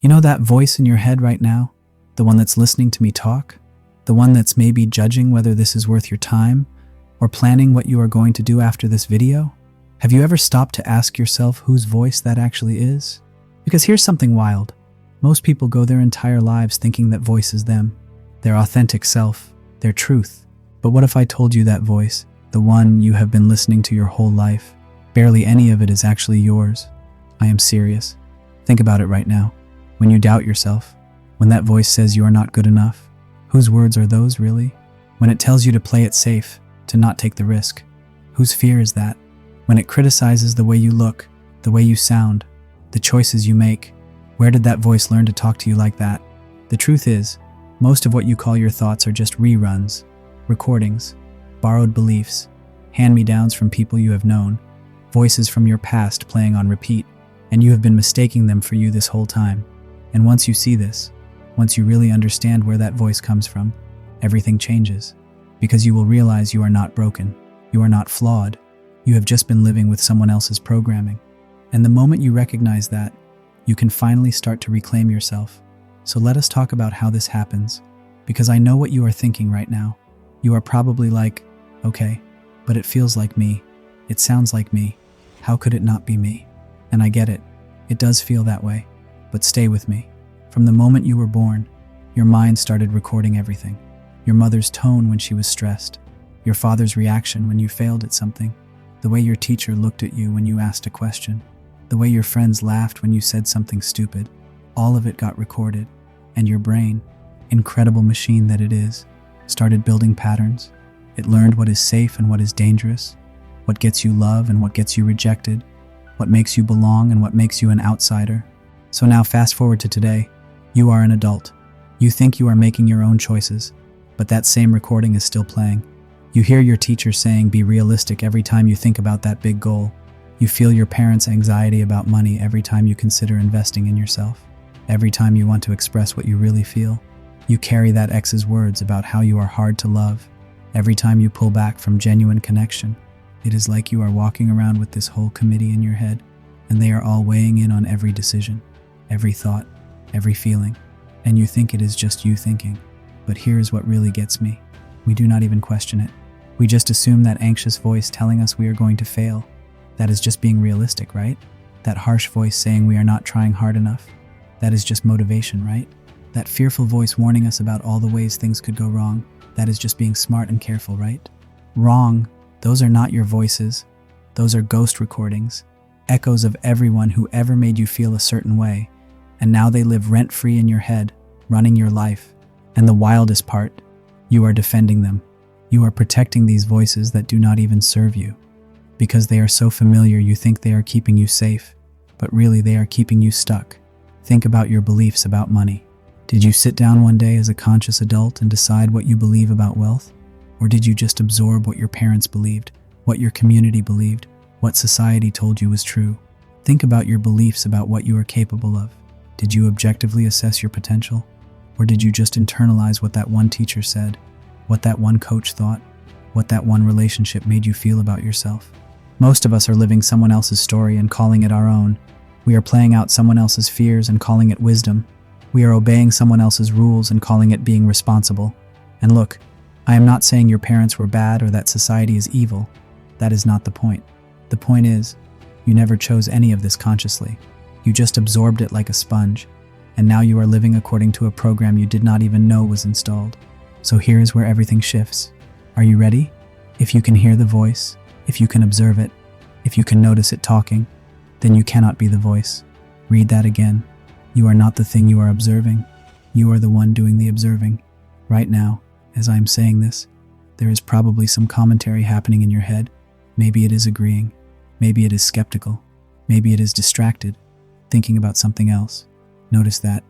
You know that voice in your head right now? The one that's listening to me talk? The one that's maybe judging whether this is worth your time or planning what you are going to do after this video? Have you ever stopped to ask yourself whose voice that actually is? Because here's something wild. Most people go their entire lives thinking that voice is them, their authentic self, their truth. But what if I told you that voice, the one you have been listening to your whole life, barely any of it is actually yours? I am serious. Think about it right now. When you doubt yourself, when that voice says you are not good enough, whose words are those really? When it tells you to play it safe, to not take the risk, whose fear is that? When it criticizes the way you look, the way you sound, the choices you make, where did that voice learn to talk to you like that? The truth is, most of what you call your thoughts are just reruns, recordings, borrowed beliefs, hand-me-downs from people you have known, voices from your past playing on repeat, and you have been mistaking them for you this whole time. And once you see this, once you really understand where that voice comes from, everything changes. Because you will realize you are not broken, you are not flawed, you have just been living with someone else's programming. And the moment you recognize that, you can finally start to reclaim yourself. So let us talk about how this happens, because I know what you are thinking right now. You are probably like, okay, but it feels like me. It sounds like me. How could it not be me? And I get it. It does feel that way. But stay with me. From the moment you were born, your mind started recording everything. Your mother's tone when she was stressed, your father's reaction when you failed at something, the way your teacher looked at you when you asked a question, the way your friends laughed when you said something stupid. All of it got recorded, and your brain, incredible machine that it is, started building patterns. It learned what is safe and what is dangerous, what gets you love and what gets you rejected, what makes you belong and what makes you an outsider. So now fast forward to today. You are an adult. You think you are making your own choices, but that same recording is still playing. You hear your teacher saying be realistic every time you think about that big goal. You feel your parents' anxiety about money every time you consider investing in yourself. Every time you want to express what you really feel. You carry that ex's words about how you are hard to love. Every time you pull back from genuine connection, it is like you are walking around with this whole committee in your head, and they are all weighing in on every decision, every thought, every feeling, and you think it is just you thinking. But here is what really gets me. We do not even question it. We just assume that anxious voice telling us we are going to fail. That is just being realistic, right? That harsh voice saying we are not trying hard enough. That is just motivation, right? That fearful voice warning us about all the ways things could go wrong. That is just being smart and careful, right? Wrong. Those are not your voices. Those are ghost recordings, echoes of everyone who ever made you feel a certain way, and now they live rent-free in your head, running your life. And the wildest part, you are defending them. You are protecting these voices that do not even serve you. Because they are so familiar, you think they are keeping you safe, but really they are keeping you stuck. Think about your beliefs about money. Did you sit down one day as a conscious adult and decide what you believe about wealth? Or did you just absorb what your parents believed, what your community believed, what society told you was true? Think about your beliefs about what you are capable of. Did you objectively assess your potential? Or did you just internalize what that one teacher said, what that one coach thought, what that one relationship made you feel about yourself? Most of us are living someone else's story and calling it our own. We are playing out someone else's fears and calling it wisdom. We are obeying someone else's rules and calling it being responsible. And look, I am not saying your parents were bad or that society is evil. That is not the point. The point is, you never chose any of this consciously. You just absorbed it like a sponge, and now you are living according to a program you did not even know was installed. So here is where everything shifts. Are you ready? If you can hear the voice, if you can observe it, if you can notice it talking, then you cannot be the voice. Read that again. You are not the thing you are observing. You are the one doing the observing. Right now, as I am saying this, there is probably some commentary happening in your head. Maybe it is agreeing. Maybe it is skeptical. Maybe it is distracted, thinking about something else. Notice that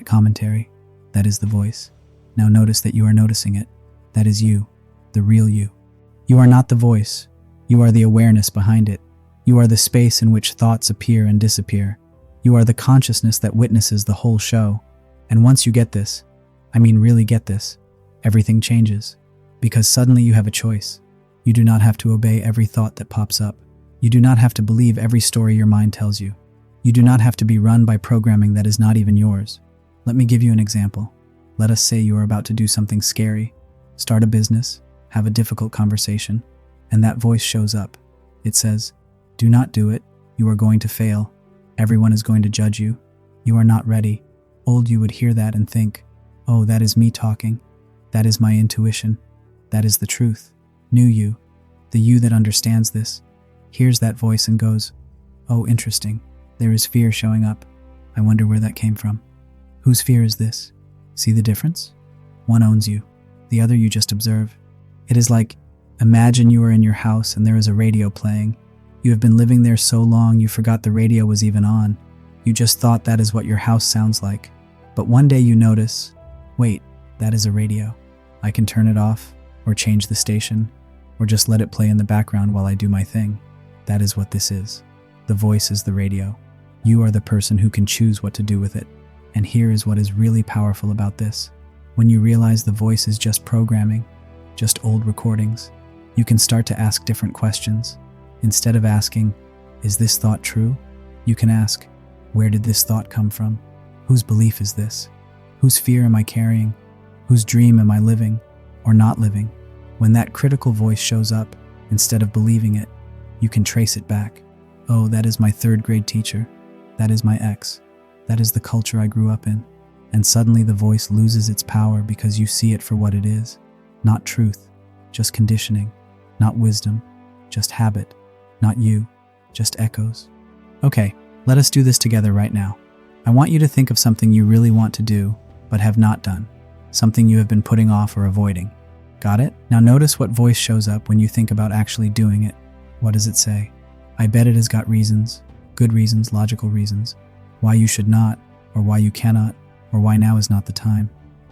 commentary. That is the voice. Now notice that you are noticing it. That is you, the real you. You are not the voice. You are the awareness behind it. You are the space in which thoughts appear and disappear. You are the consciousness that witnesses the whole show. And once you get this, I mean really get this, everything changes. Because suddenly you have a choice. You do not have to obey every thought that pops up. You do not have to believe every story your mind tells you. You do not have to be run by programming that is not even yours. Let me give you an example. Let us say you are about to do something scary, start a business, have a difficult conversation, and that voice shows up. It says, "Do not do it. You are going to fail. Everyone is going to judge you. You are not ready." Old you would hear that and think, "Oh, that is me talking. That is my intuition. That is the truth." New you, the you that understands this, hears that voice and goes, "Oh, interesting. There is fear showing up. I wonder where that came from. Whose fear is this?" See the difference? One owns you. The other you just observe. It is like, imagine you are in your house and there is a radio playing. You have been living there so long you forgot the radio was even on. You just thought that is what your house sounds like. But one day you notice, wait, that is a radio. I can turn it off, or change the station, or just let it play in the background while I do my thing. That is what this is. The voice is the radio. You are the person who can choose what to do with it. And here is what is really powerful about this. When you realize the voice is just programming, just old recordings, you can start to ask different questions. Instead of asking, "Is this thought true?" you can ask, "Where did this thought come from? Whose belief is this? Whose fear am I carrying? Whose dream am I living or not living?" When that critical voice shows up, instead of believing it, you can trace it back. "Oh, that is my third grade teacher. That is my ex. That is the culture I grew up in." And suddenly the voice loses its power because you see it for what it is. Not truth, just conditioning. Not wisdom, just habit. Not you, just echoes. Okay, let us do this together right now. I want you to think of something you really want to do, but have not done. Something you have been putting off or avoiding. Got it? Now notice what voice shows up when you think about actually doing it. What does it say? I bet it has got reasons, good reasons, logical reasons, why you should not, or why you cannot, or why now is not the time.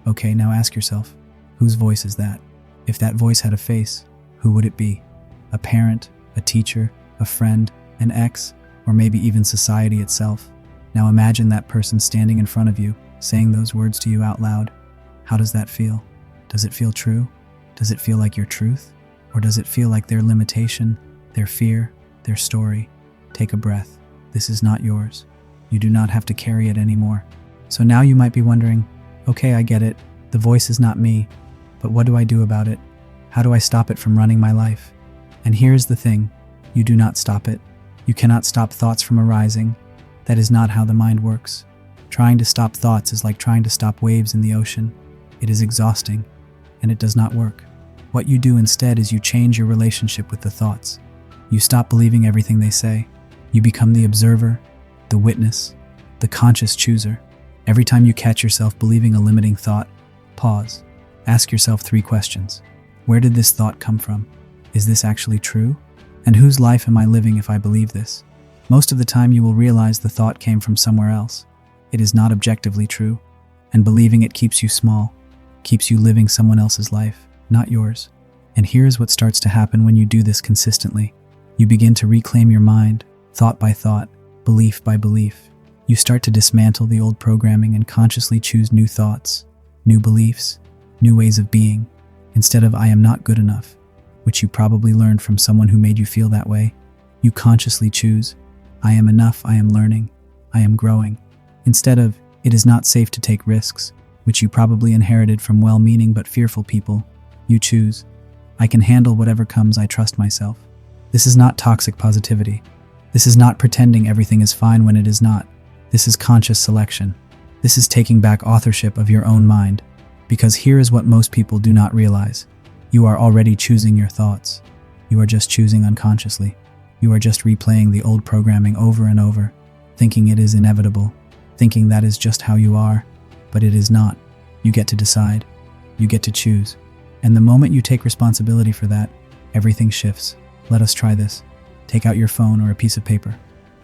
Okay, now ask yourself, whose voice is that? If that voice had a face, who would it be? A parent, a teacher, a friend, an ex, or maybe even society itself. Now imagine that person standing in front of you, saying those words to you out loud. How does that feel? Does it feel true? Does it feel like your truth? Or does it feel like their limitation, their fear, their story? Take a breath. This is not yours. You do not have to carry it anymore. So now you might be wondering, okay, I get it. The voice is not me. But what do I do about it? How do I stop it from running my life? And here's the thing. You do not stop it. You cannot stop thoughts from arising. That is not how the mind works. Trying to stop thoughts is like trying to stop waves in the ocean. It is exhausting, and it does not work. What you do instead is you change your relationship with the thoughts. You stop believing everything they say. You become the observer, the witness, the conscious chooser. Every time you catch yourself believing a limiting thought, pause. Ask yourself 3 questions. Where did this thought come from? Is this actually true? And whose life am I living if I believe this? Most of the time you will realize the thought came from somewhere else. It is not objectively true, and believing it keeps you small, keeps you living someone else's life, not yours. And here's what starts to happen when you do this consistently. You begin to reclaim your mind, thought by thought, belief by belief. You start to dismantle the old programming and consciously choose new thoughts, new beliefs, new ways of being, instead of "I am not good enough," which you probably learned from someone who made you feel that way. You consciously choose, "I am enough, I am learning, I am growing," instead of "It is not safe to take risks," which you probably inherited from well-meaning but fearful people. You choose, "I can handle whatever comes, I trust myself." This is not toxic positivity. This is not pretending everything is fine when it is not. This is conscious selection. This is taking back authorship of your own mind. Because here is what most people do not realize. You are already choosing your thoughts. You are just choosing unconsciously. You are just replaying the old programming over and over, thinking it is inevitable, thinking that is just how you are, but it is not. You get to decide. You get to choose. And the moment you take responsibility for that, everything shifts. Let us try this. Take out your phone or a piece of paper.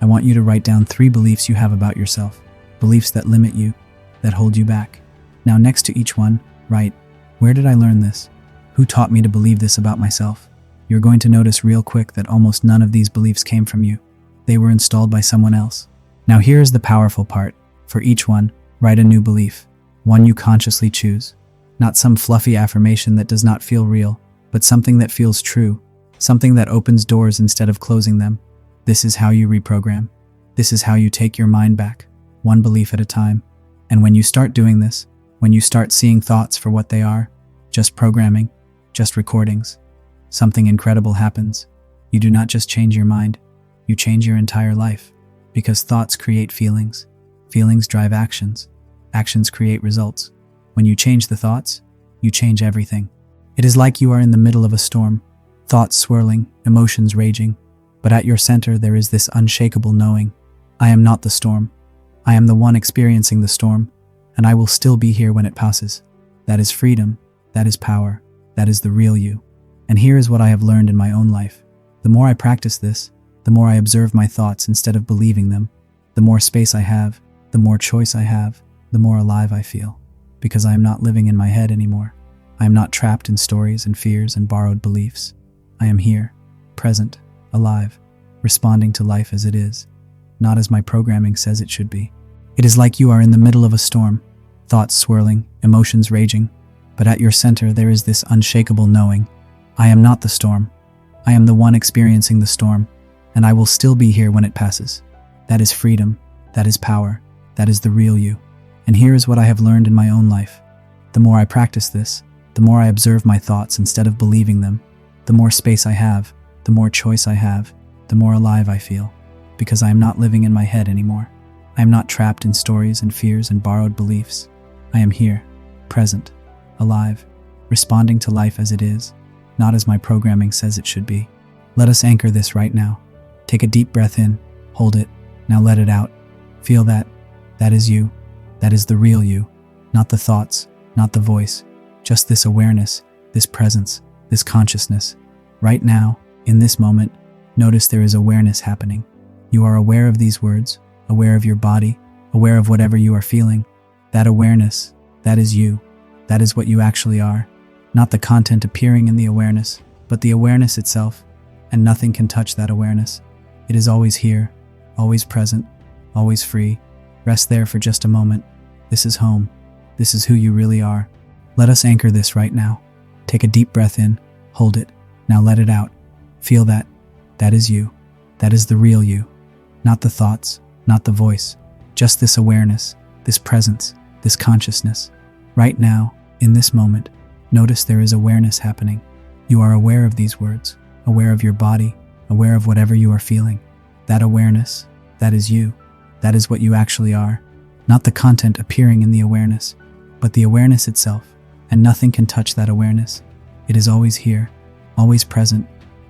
I want you to write down 3 beliefs you have about yourself, beliefs that limit you, that hold you back. Now next to each one, write, where did I learn this? Who taught me to believe this about myself? You're going to notice real quick that almost none of these beliefs came from you. They were installed by someone else. Now here is the powerful part. For each one, write a new belief, one you consciously choose. Not some fluffy affirmation that does not feel real, but something that feels true, something that opens doors instead of closing them. This is how you reprogram. This is how you take your mind back, one belief at a time. And when you start doing this, when you start seeing thoughts for what they are, just programming, just recordings, something incredible happens. You do not just change your mind, you change your entire life. Because thoughts create feelings, feelings drive actions, actions create results. When you change the thoughts, you change everything. It is like you are in the middle of a storm, thoughts swirling, emotions raging, but at your center there is this unshakable knowing. I am not the storm. I am the one experiencing the storm, and I will still be here when it passes. That is freedom, that is power, that is the real you. And here is what I have learned in my own life. The more I practice this, the more I observe my thoughts instead of believing them, the more space I have, the more choice I have, the more alive I feel. Because I am not living in my head anymore. I am not trapped in stories and fears and borrowed beliefs. I am here, present, alive, responding to life as it is, not as my programming says it should be. It is like you are in the middle of a storm, thoughts swirling, emotions raging, but at your center there is this unshakable knowing. I am not the storm. I am the one experiencing the storm, and I will still be here when it passes. That is freedom, that is power, that is the real you. And here is what I have learned in my own life. The more I practice this, the more I observe my thoughts instead of believing them, the more space I have, the more choice I have, the more alive I feel. Because I am not living in my head anymore. I am not trapped in stories and fears and borrowed beliefs. I am here, present, alive, responding to life as it is, not as my programming says it should be. Let us anchor this right now. Take a deep breath in, hold it, now let it out. Feel that. That is you. That is the real you. Not the thoughts, not the voice, just this awareness, this presence, this consciousness. Right now, in this moment, notice there is awareness happening. You are aware of these words, aware of your body, aware of whatever you are feeling. That awareness, that is you. That is what you actually are. Not the content appearing in the awareness, but the awareness itself. And nothing can touch that awareness. It is always here, always present, always free. Rest there for just a moment. This is home. This is who you really are. Let us anchor this right now. Take a deep breath in, hold it, now let it out. Feel that. That is you. That is the real you. Not the thoughts, not the voice, just this awareness, this presence, this consciousness. Right now, in this moment, notice there is awareness happening. You are aware of these words, aware of your body, aware of whatever you are feeling. That awareness, that is you. That is what you actually are. Not the content appearing in the awareness, but the awareness itself. And nothing can touch that awareness. It is always here, always present,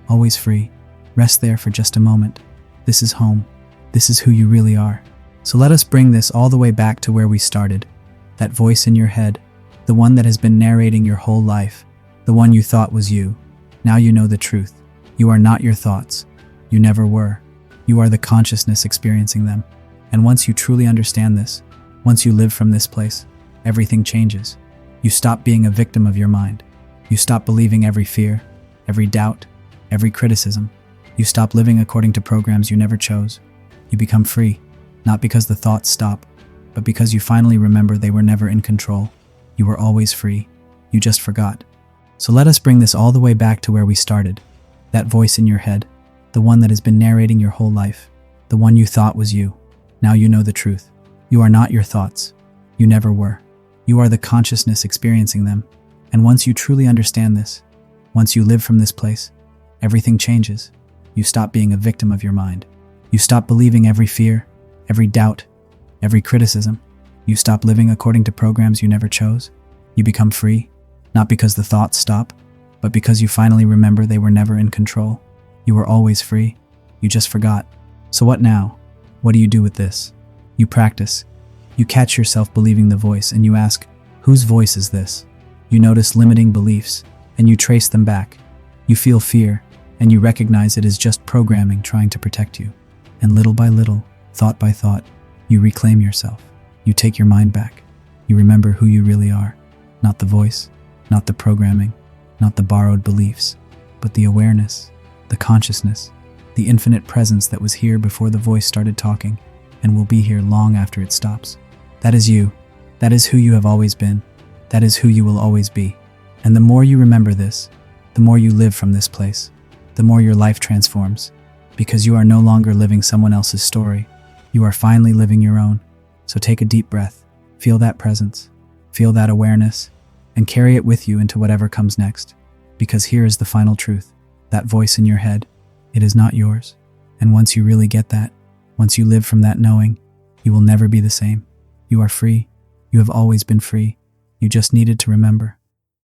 always free. Rest there for just a moment. This is home. This is who you really are. So let us bring this all the way back to where we started. That voice in your head, the one that has been narrating your whole life, the one you thought was you. Now you know the truth. You are not your thoughts. You never were. You are the consciousness experiencing them. And once you truly understand this, once you live from this place, everything changes. You stop being a victim of your mind. You stop believing every fear, every doubt, every criticism. You stop living according to programs you never chose. You become free, not because the thoughts stop, but because you finally remember they were never in control. You were always free. You just forgot. So let us bring this all the way back to where we started. That voice in your head, the one that has been narrating your whole life, the one you thought was you. Now you know the truth. You are not your thoughts. You never were. You are the consciousness experiencing them. And once you truly understand this, once you live from this place, everything changes. You stop being a victim of your mind. You stop believing every fear, every doubt, every criticism. You stop living according to programs you never chose. You become free, not because the thoughts stop, but because you finally remember they were never in control. You were always free. You just forgot. So what now? What do you do with this? You practice. You catch yourself believing the voice and you ask, whose voice is this? You notice limiting beliefs and you trace them back. You feel fear and you recognize it is just programming trying to protect you. And little by little, thought by thought, you reclaim yourself. You take your mind back. You remember who you really are. Not the voice, not the programming, not the borrowed beliefs, but the awareness, the consciousness, the infinite presence that was here before the voice started talking and will be here long after it stops. That is you. That is who you have always been. That is who you will always be. And the more you remember this, the more you live from this place, the more your life transforms, because you are no longer living someone else's story. You are finally living your own. So take a deep breath, feel that presence, feel that awareness, and carry it with you into whatever comes next. Because here is the final truth. That voice in your head, it is not yours. And once you really get that, once you live from that knowing, you will never be the same. You are free. You have always been free. You just needed to remember.